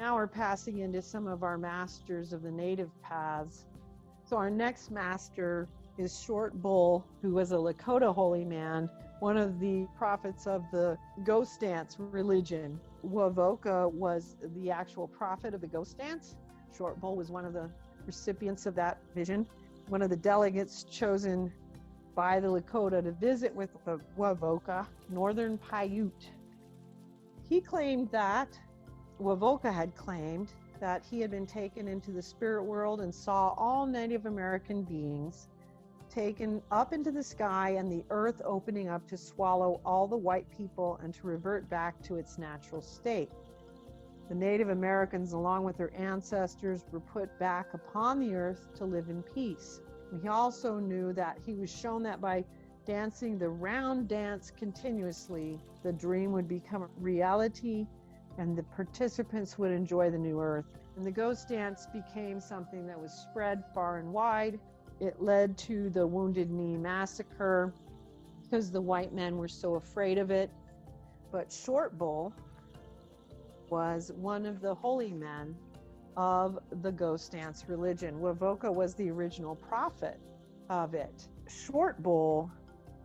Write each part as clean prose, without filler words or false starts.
Now we're passing into some of our masters of the native paths. So our next master is Short Bull, who was a Lakota holy man, one of the prophets of the ghost dance religion. Wovoka was the actual prophet of the ghost dance. Short Bull was one of the recipients of that vision, one of the delegates chosen by the Lakota to visit with the Wovoka, Northern Paiute. He claimed that, Wovoka had claimed, that he had been taken into the spirit world and saw all Native American beings taken up into the sky and the earth opening up to swallow all the white people and to revert back to its natural state. The Native Americans, along with their ancestors, were put back upon the earth to live in peace. He also knew that he was shown that by dancing the round dance continuously, the dream would become reality and the participants would enjoy the new earth. And the ghost dance became something that was spread far and wide. It led to the Wounded Knee Massacre because the white men were so afraid of it. But Short Bull was one of the holy men of the ghost dance religion. Wovoka was the original prophet of it. Short Bull,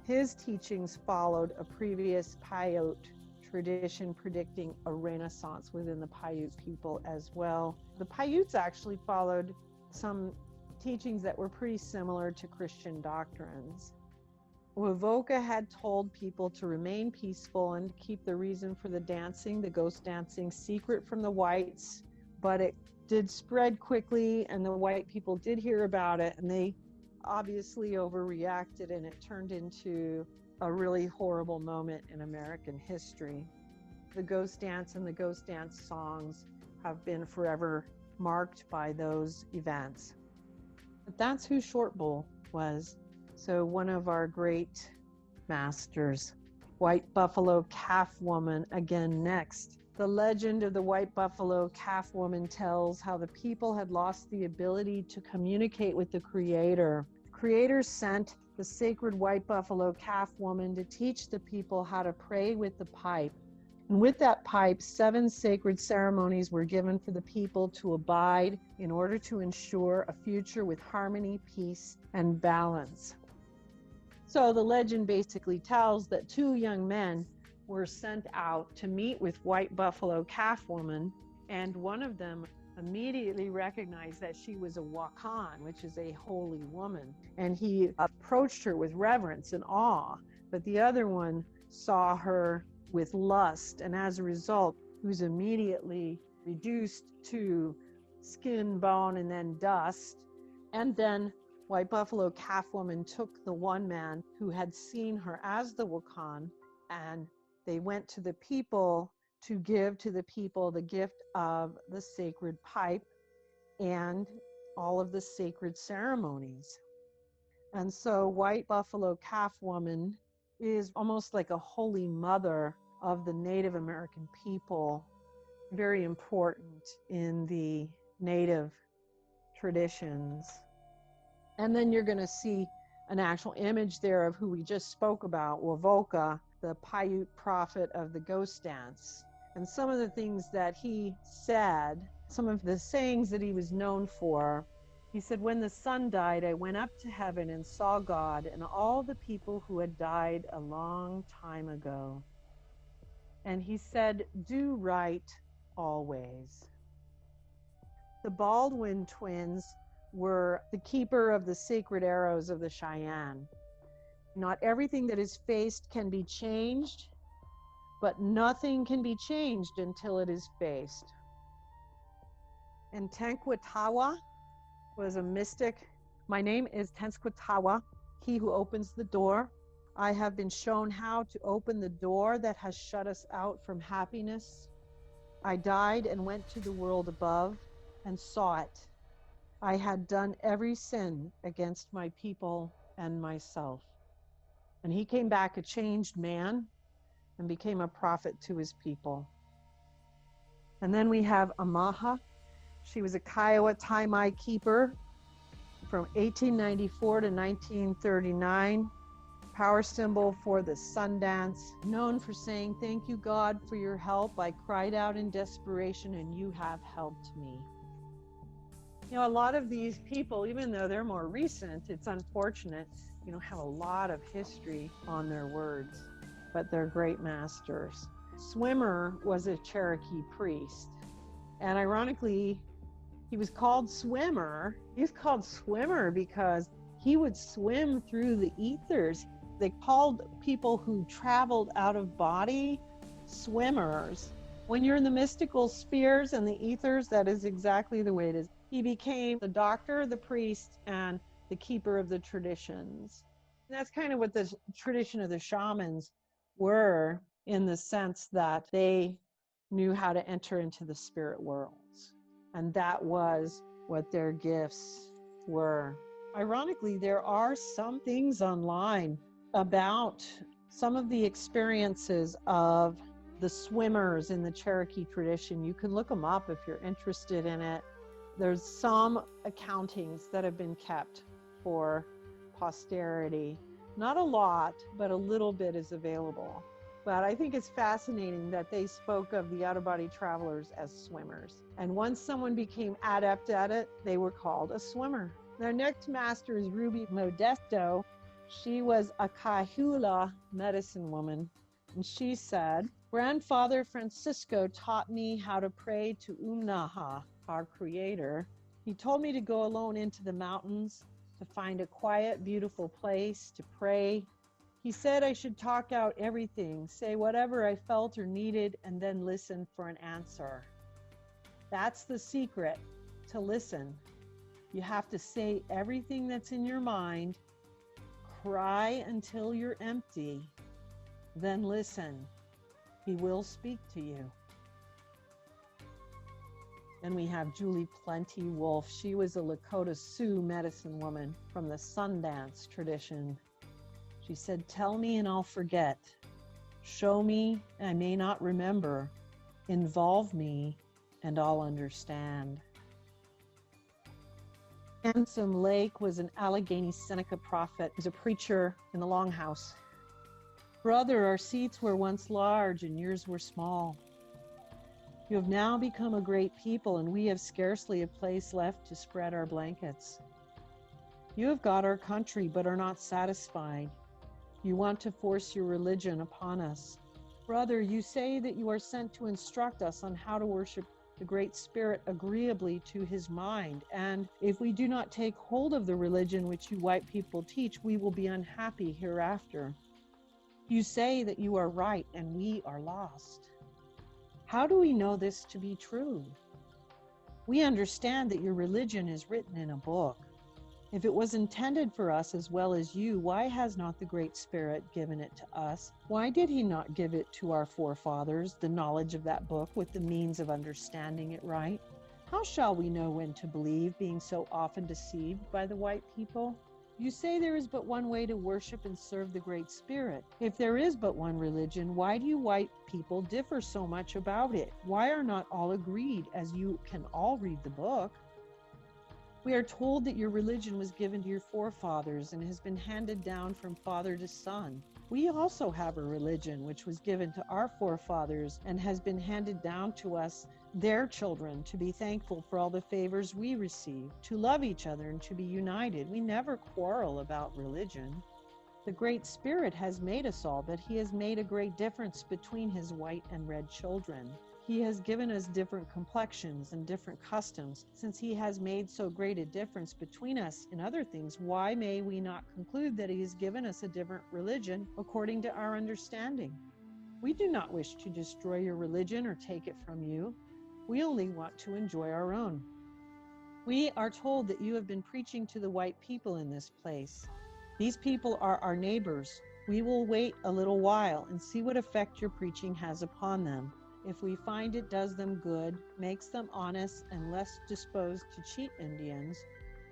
his teachings followed a previous Paiute tradition predicting a renaissance within the Paiute people as well. The Paiutes actually followed some teachings that were pretty similar to Christian doctrines. Wovoka had told people to remain peaceful and keep the reason for the dancing, the ghost dancing, secret from the whites, but it did spread quickly and the white people did hear about it and they obviously overreacted and it turned into a really horrible moment in American history. The ghost dance and the ghost dance songs have been forever marked by those events. But that's who Short Bull was. So one of our great masters, White Buffalo Calf Woman, again next. The legend of the White Buffalo Calf Woman tells how the people had lost the ability to communicate with the Creator. Creator sent the sacred White Buffalo Calf Woman to teach the people how to pray with the pipe. And with that pipe, 7 sacred ceremonies were given for the people to abide in order to ensure a future with harmony, peace, and balance. So the legend basically tells that 2 young men were sent out to meet with White Buffalo Calf Woman, and one of them immediately recognized that she was a Wakan, which is a holy woman, and he approached her with reverence and awe, but the other one saw her with lust, and as a result, he was immediately reduced to skin, bone, and then dust. And then White Buffalo Calf Woman took the one man who had seen her as the Wakan, and they went to the people to give to the people the gift of the sacred pipe and all of the sacred ceremonies. And so White Buffalo Calf Woman is almost like a holy mother of the Native American people, very important in the Native traditions. And then you're going to see an actual image there of who we just spoke about, Wovoka, the Paiute prophet of the ghost dance. And some of the things that he said, some of the sayings that he was known for, he said, "When the sun died, I went up to heaven and saw God and all the people who had died a long time ago. And he said, do right always." The Baldwin twins were the keeper of the sacred arrows of the Cheyenne. Not everything that is faced can be changed, but nothing can be changed until it is faced. And Tenkwatawa was a mystic. "My name is Tenkwatawa, he who opens the door. I have been shown how to open the door that has shut us out from happiness. I died and went to the world above and saw it. I had done every sin against my people and myself." And he came back a changed man and became a prophet to his people. And then we have Amaha. She was a Kiowa Taimai keeper from 1894 to 1939. power symbol for the sun dance, known for saying, "Thank you, God, for your help. I cried out in desperation and you have helped me." You know, a lot of these people, even though they're more recent, it's unfortunate, have a lot of history on their words, but they're great masters. Swimmer was a Cherokee priest, and ironically, he was called Swimmer. He's called Swimmer because he would swim through the ethers. They called people who traveled out of body swimmers. When you're in the mystical spheres and the ethers, that is exactly the way it is. He became the doctor, the priest, and the keeper of the traditions. And that's kind of what the tradition of the shamans were, in the sense that they knew how to enter into the spirit worlds. And that was what their gifts were. Ironically, there are some things online about some of the experiences of the swimmers in the Cherokee tradition. You can look them up if you're interested in it. There's some accountings that have been kept for posterity. Not a lot, but a little bit is available. But I think it's fascinating that they spoke of the out-of-body travelers as swimmers. And once someone became adept at it, they were called a swimmer. Their next master is Ruby Modesto. She was a Kahula medicine woman. And she said, "Grandfather Francisco taught me how to pray to Umnaha, our creator. He told me to go alone into the mountains, to find a quiet, beautiful place to pray. He said I should talk out everything, say whatever I felt or needed, and then listen for an answer. That's the secret, to listen. You have to say everything that's in your mind, cry until you're empty, then listen. He will speak to you." Then we have Julie Plenty Wolf. She was a Lakota Sioux medicine woman from the Sundance tradition. She said, "Tell me and I'll forget. Show me, I may not remember. Involve me and I'll understand." Handsome Lake was an Allegheny Seneca prophet. He was a preacher in the Longhouse. "Brother, our seats were once large and yours were small. You have now become a great people, and we have scarcely a place left to spread our blankets. You have got our country, but are not satisfied. You want to force your religion upon us. Brother, you say that you are sent to instruct us on how to worship the Great Spirit agreeably to his mind, and if we do not take hold of the religion which you white people teach, we will be unhappy hereafter. You say that you are right, and we are lost. How do we know this to be true? We understand that your religion is written in a book. If it was intended for us as well as you, why has not the Great Spirit given it to us? Why did he not give it to our forefathers, the knowledge of that book with the means of understanding it right? How shall we know when to believe, being so often deceived by the white people? You say there is but one way to worship and serve the Great Spirit. If there is but one religion, why do you white people differ so much about it? Why are not all agreed, as you can all read the book? We are told that your religion was given to your forefathers and has been handed down from father to son. We also have a religion which was given to our forefathers and has been handed down to us, their children, to be thankful for all the favors we receive, to love each other and to be united. We never quarrel about religion. The Great Spirit has made us all, but he has made a great difference between his white and red children. He has given us different complexions and different customs. Since he has made so great a difference between us in other things, why may we not conclude that he has given us a different religion according to our understanding? We do not wish to destroy your religion or take it from you. We only want to enjoy our own. We are told that you have been preaching to the white people in this place. These people are our neighbors. We will wait a little while and see what effect your preaching has upon them. If we find it does them good, makes them honest and less disposed to cheat Indians,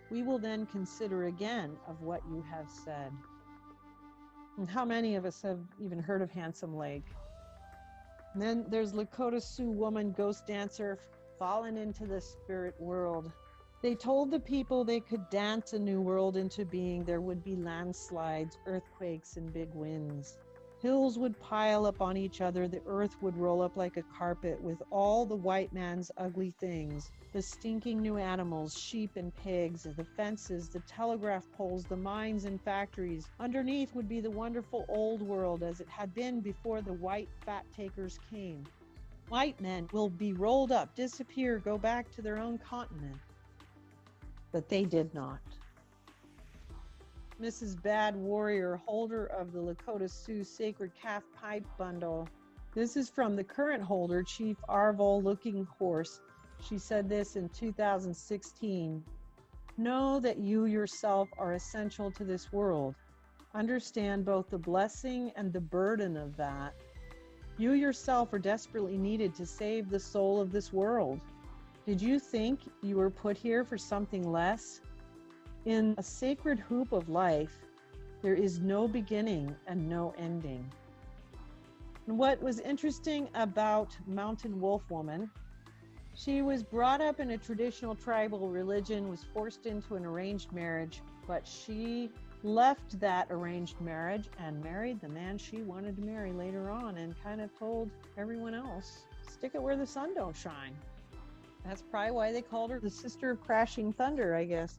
we will then consider again of what you have said." And how many of us have even heard of Handsome Lake? And then there's Lakota Sioux woman, ghost dancer, fallen into the spirit world. They told the people they could dance a new world into being. There would be landslides, earthquakes, and big winds. Hills would pile up on each other. The earth would roll up like a carpet with all the white man's ugly things. The stinking new animals, sheep and pigs, the fences, the telegraph poles, the mines and factories. Underneath would be the wonderful old world as it had been before the white fat takers came. White men will be rolled up, disappear, go back to their own continent. But they did not. Mrs. Bad Warrior, holder of the Lakota Sioux Sacred Calf Pipe Bundle. This is from the current holder, Chief Arvol Looking Horse. She said this in 2016. Know that you yourself are essential to this world. Understand both the blessing and the burden of that. You yourself are desperately needed to save the soul of this world. Did you think you were put here for something less? In a sacred hoop of life, there is no beginning and no ending. And what was interesting about Mountain Wolf Woman, she was brought up in a traditional tribal religion, was forced into an arranged marriage, but she left that arranged marriage and married the man she wanted to marry later on, and kind of told everyone else, stick it where the sun don't shine. That's probably why they called her the sister of crashing thunder, I guess.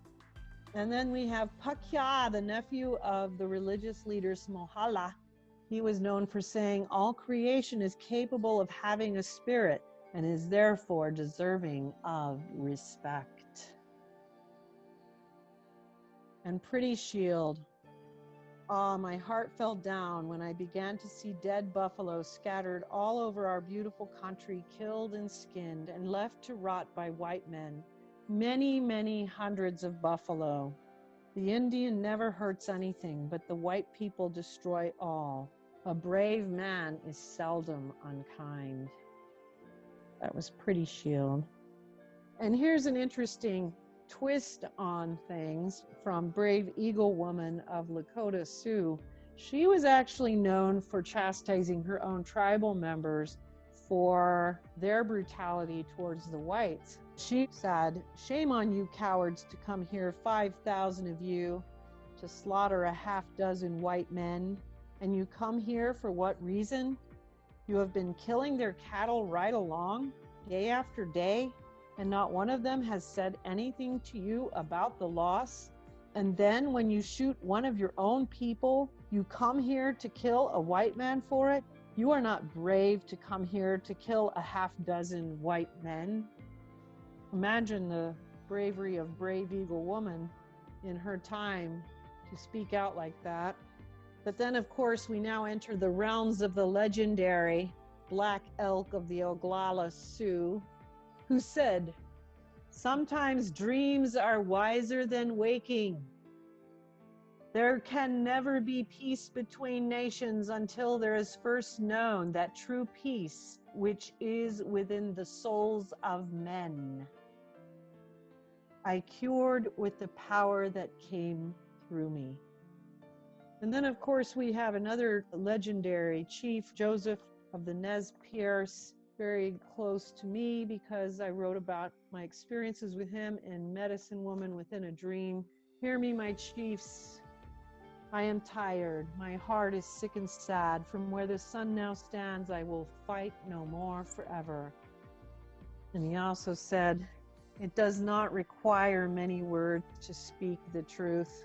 And then we have Pakya, the nephew of the religious leader Smohala. He was known for saying, all creation is capable of having a spirit and is therefore deserving of respect. And Pretty Shield. Ah, my heart fell down when I began to see dead buffalo scattered all over our beautiful country, killed and skinned and left to rot by white men. Many, many hundreds of buffalo. The Indian never hurts anything, but the white people destroy all. A brave man is seldom unkind. That was Pretty Shield. And here's an interesting twist on things from Brave Eagle Woman of Lakota Sioux. She was actually known for chastising her own tribal members for their brutality towards the whites. She said, shame on you cowards to come here, 5,000 of you, to slaughter a half-dozen white men. And you come here for what reason? You have been killing their cattle right along, day after day, and not one of them has said anything to you about the loss. And then when you shoot one of your own people, you come here to kill a white man for it? You are not brave to come here to kill a half-dozen white men. Imagine the bravery of Brave Eagle Woman in her time to speak out like that. But then, of course, we now enter the realms of the legendary Black Elk of the Oglala Sioux, who said, sometimes dreams are wiser than waking. There can never be peace between nations until there is first known that true peace which is within the souls of men. I cured with the power that came through me. And then, of course, we have another legendary chief, Joseph of the Nez Perce, very close to me because I wrote about my experiences with him in Medicine Woman Within a Dream. Hear me, my chiefs. I am tired. My heart is sick and sad. From where the sun now stands, I will fight no more forever. And he also said, it does not require many words to speak the truth.